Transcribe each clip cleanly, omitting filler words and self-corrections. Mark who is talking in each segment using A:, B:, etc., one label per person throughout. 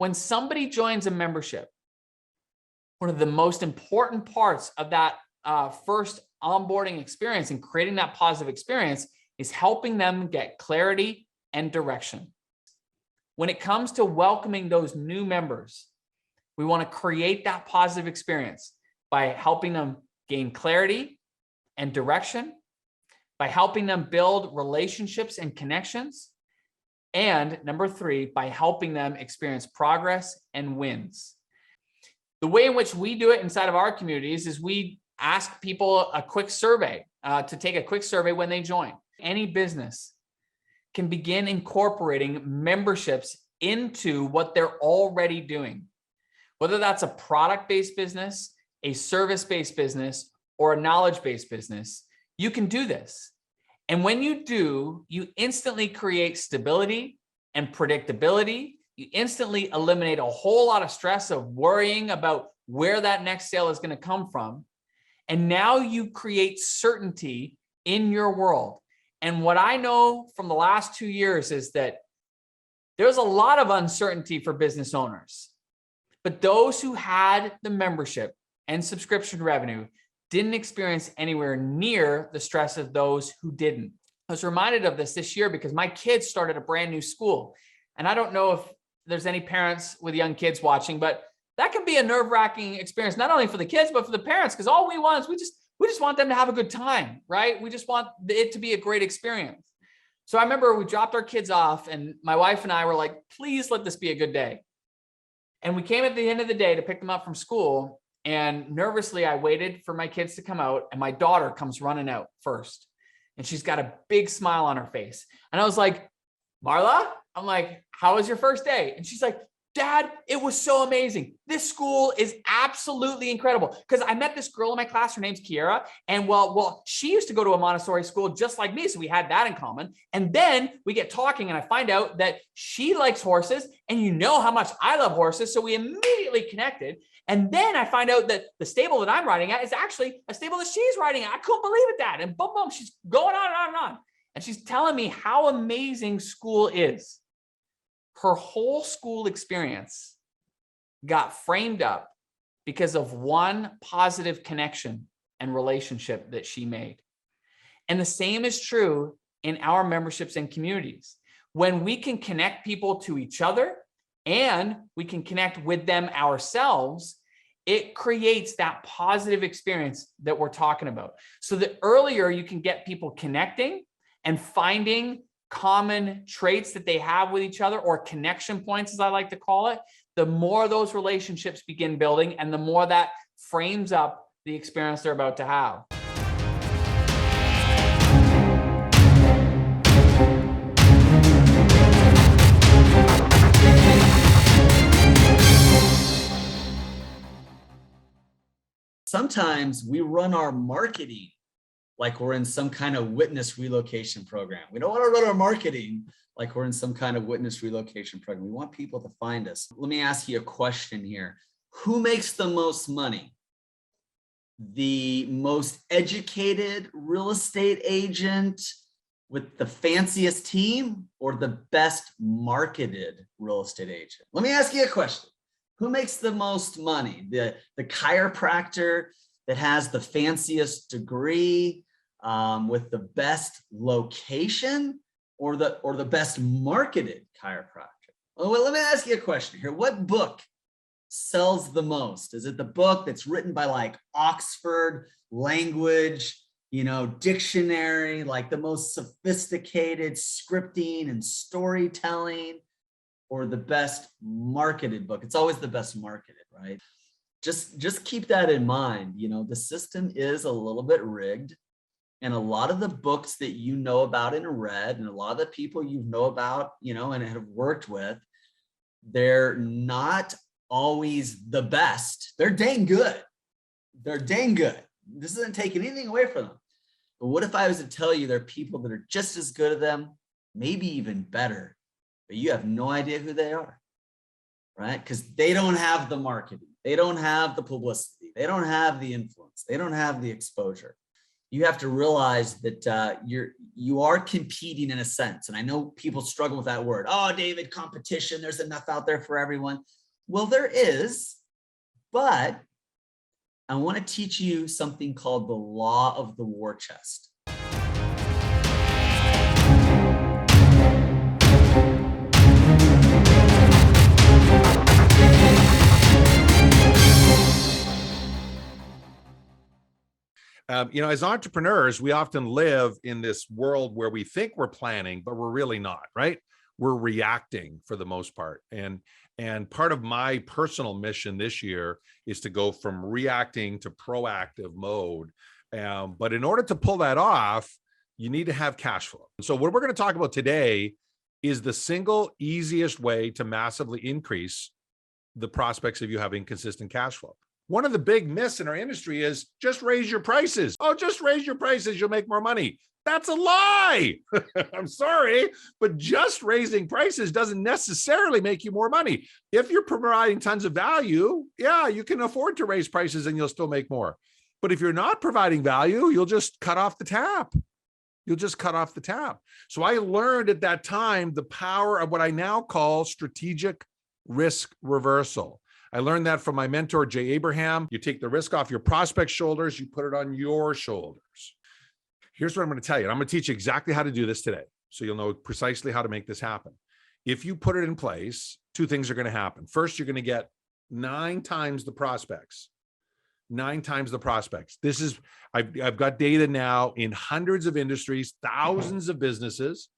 A: When somebody joins a membership, one of the most important parts of that first onboarding experience and creating that positive experience is helping them get clarity and direction. When it comes to welcoming those new members, we want to create that positive experience by helping them gain clarity and direction, by helping them build relationships and connections, and number 3, by helping them experience progress and wins. The way in which we do it inside of our communities is we ask people a quick survey, to take a quick survey when they join. Any business can begin incorporating memberships into what they're already doing. Whether that's a product-based business, a service-based business, or a knowledge-based business, you can do this. And when you do, you instantly create stability and predictability. You instantly eliminate a whole lot of stress of worrying about where that next sale is going to come from. And now you create certainty in your world. And what I know from the last 2 years is that there's a lot of uncertainty for business owners. But those who had the membership and subscription revenue didn't experience anywhere near the stress of those who didn't. I was reminded of this year because my kids started a brand new school. And I don't know if there's any parents with young kids watching, but that can be a nerve-wracking experience, not only for the kids, but for the parents, because all we want is we just want them to have a good time, right? We just want it to be a great experience. So I remember we dropped our kids off and my wife and I were like, please let this be a good day. And we came at the end of the day to pick them up from school. And nervously, I waited for my kids to come out and my daughter comes running out first. And she's got a big smile on her face. And I was like, Marla, I'm like, how was your first day? And she's like, Dad, it was so amazing. This school is absolutely incredible. Because I met this girl in my class, her name's Kiara. And well, she used to go to a Montessori school just like me. So we had that in common. And then we get talking and I find out that she likes horses. And you know how much I love horses. So we immediately connected. And then I find out that the stable that I'm riding at is actually a stable that she's riding at. I couldn't believe it, Dad. And boom, boom, she's going on and on and on. And she's telling me how amazing school is. Her whole school experience got framed up because of one positive connection and relationship that she made. And the same is true in our memberships and communities. When we can connect people to each other and we can connect with them ourselves, it creates that positive experience that we're talking about. So the earlier you can get people connecting and finding common traits that they have with each other, or connection points, as I like to call it, the more those relationships begin building and the more that frames up the experience they're about to have.
B: Sometimes we run our marketing like we're in some kind of witness relocation program. We don't want to run our marketing like we're in some kind of witness relocation program. We want people to find us. Let me ask you a question here. Who makes the most money? The most educated real estate agent with the fanciest team, or the best marketed real estate agent? Let me ask you a question. Who makes the most money? The chiropractor that has the fanciest degree, with the best location, or the best marketed chiropractor? Oh, well, let me ask you a question here. What book sells the most? Is it the book that's written by like Oxford language, dictionary, like the most sophisticated scripting and storytelling, or the best marketed book? It's always the best marketed, right? Just keep that in mind. The system is a little bit rigged. And a lot of the books that you know about and read, and a lot of the people you know about, and have worked with, they're not always the best. They're dang good. They're dang good. This isn't taking anything away from them. But what if I was to tell you there are people that are just as good as them, maybe even better, but you have no idea who they are, right? Because they don't have the marketing. They don't have the publicity. They don't have the influence. They don't have the exposure. you have to realize that you are competing in a sense. And I know people struggle with that word. Oh, David, competition, there's enough out there for everyone. Well, there is, but I want to teach you something called the law of the war chest.
C: As entrepreneurs, we often live in this world where we think we're planning, but we're really not, right? We're reacting for the most part. And part of my personal mission this year is to go from reacting to proactive mode. But in order to pull that off, you need to have cash flow. So what we're going to talk about today is the single easiest way to massively increase the prospects of you having consistent cash flow. One of the big myths in our industry is just raise your prices. Oh, just raise your prices, you'll make more money. That's a lie. I'm sorry, but just raising prices doesn't necessarily make you more money. If you're providing tons of value, yeah, you can afford to raise prices and you'll still make more. But if you're not providing value, you'll just cut off the tap. You'll just cut off the tap. So I learned at that time the power of what I now call strategic risk reversal. I learned that from my mentor, Jay Abraham. You take the risk off your prospect's shoulders, you put it on your shoulders. Here's what I'm going to tell you. I'm going to teach you exactly how to do this today, so you'll know precisely how to make this happen. If you put it in place, two things are going to happen. First, you're going to get 9 times the prospects. 9 times the prospects. I've got data now in hundreds of industries, thousands of businesses.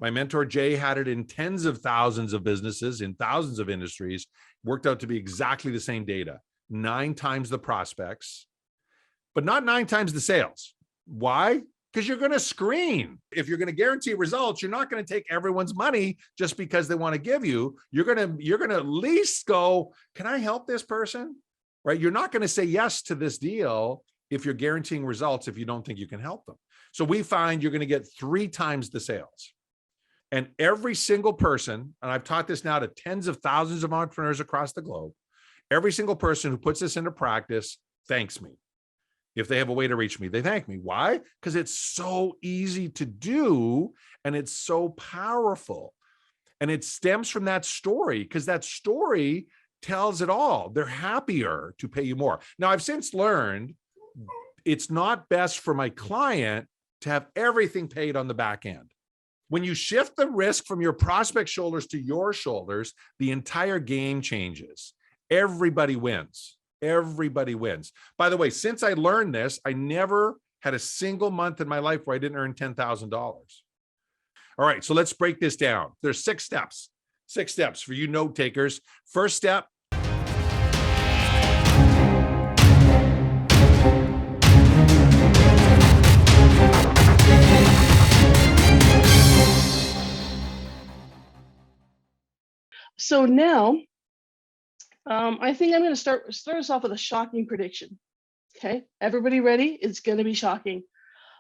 C: My mentor, Jay, had it in tens of thousands of businesses in thousands of industries. Worked out to be exactly the same data. 9 times the prospects, but not 9 times the sales. Why? Because you're going to screen. If you're going to guarantee results, you're not going to take everyone's money just because they want to give you. You're going to at least go, can I help this person? Right? You're not going to say yes to this deal if you're guaranteeing results if you don't think you can help them. So we find you're going to get 3 times the sales. And every single person, and I've taught this now to tens of thousands of entrepreneurs across the globe, every single person who puts this into practice thanks me. If they have a way to reach me, they thank me. Why? Because it's so easy to do and it's so powerful. And it stems from that story, because that story tells it all. They're happier to pay you more. Now, I've since learned it's not best for my client to have everything paid on the back end. When you shift the risk from your prospect shoulders to your shoulders, the entire game changes. Everybody wins. Everybody wins. By the way, since I learned this, I never had a single month in my life where I didn't earn $10,000. All right, so let's break this down. There's 6 steps. 6 steps for you note takers. First step.
D: So now, I think I'm going to start us off with a shocking prediction. Okay, everybody ready? It's going to be shocking.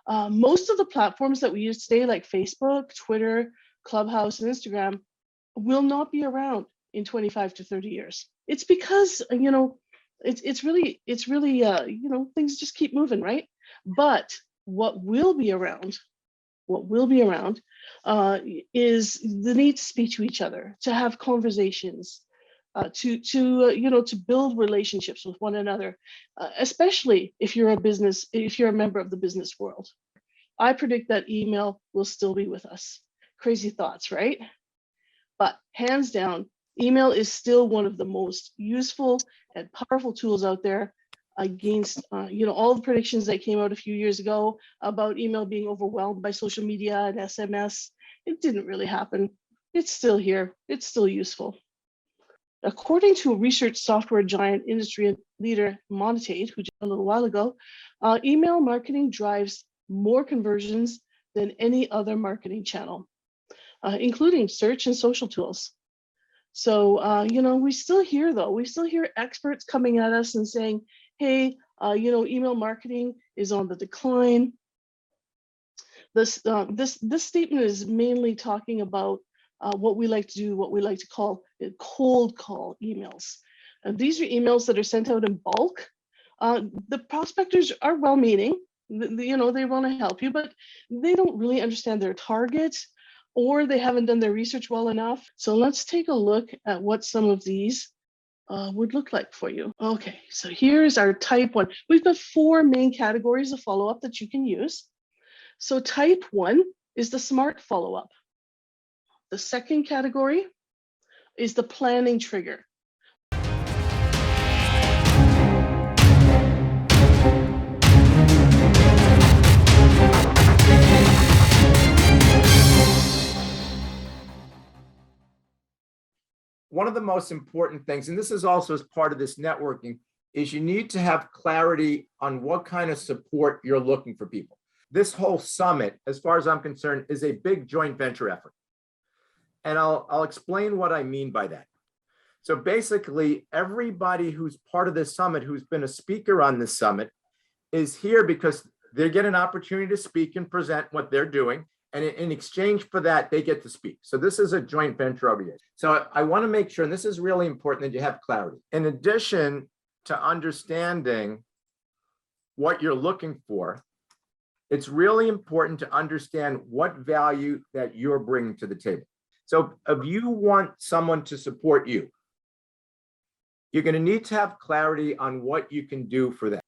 D: Most of the platforms that we use today, like Facebook, Twitter, Clubhouse, and Instagram, will not be around in 25 to 30 years. It's because it's really things just keep moving, right? But what will be around is the need to speak to each other, to have conversations, to build relationships with one another, especially if you're a member of the business world. I predict that email will still be with us. Crazy thoughts, right? But hands down, email is still one of the most useful and powerful tools out there against all the predictions that came out a few years ago about email being overwhelmed by social media and SMS. It didn't really happen. It's still here. It's still useful. According to a research software giant industry leader, Monetate, who just a little while ago, email marketing drives more conversions than any other marketing channel, including search and social tools. So, we still hear experts coming at us and saying, hey, email marketing is on the decline. This statement is mainly talking about what we like to do, what we like to call cold call emails. And these are emails that are sent out in bulk. The prospectors are well-meaning, They want to help you, but they don't really understand their target, or they haven't done their research well enough. So let's take a look at what some of these would look like for you. Okay, so here's our type 1. We've got 4 main categories of follow-up that you can use. So type 1 is the SMART follow-up. The second category is the planning trigger.
E: One of the most important things, and this is also as part of this networking, is you need to have clarity on what kind of support you're looking for people. This whole summit, as far as I'm concerned, is a big joint venture effort. And I'll explain what I mean by that. So basically, everybody who's part of this summit, who's been a speaker on this summit, is here because they get an opportunity to speak and present what they're doing. And in exchange for that, they get to speak. So this is a joint venture over here. So I want to make sure, and this is really important, that you have clarity. In addition to understanding what you're looking for, it's really important to understand what value that you're bringing to the table. So if you want someone to support you, you're going to need to have clarity on what you can do for them.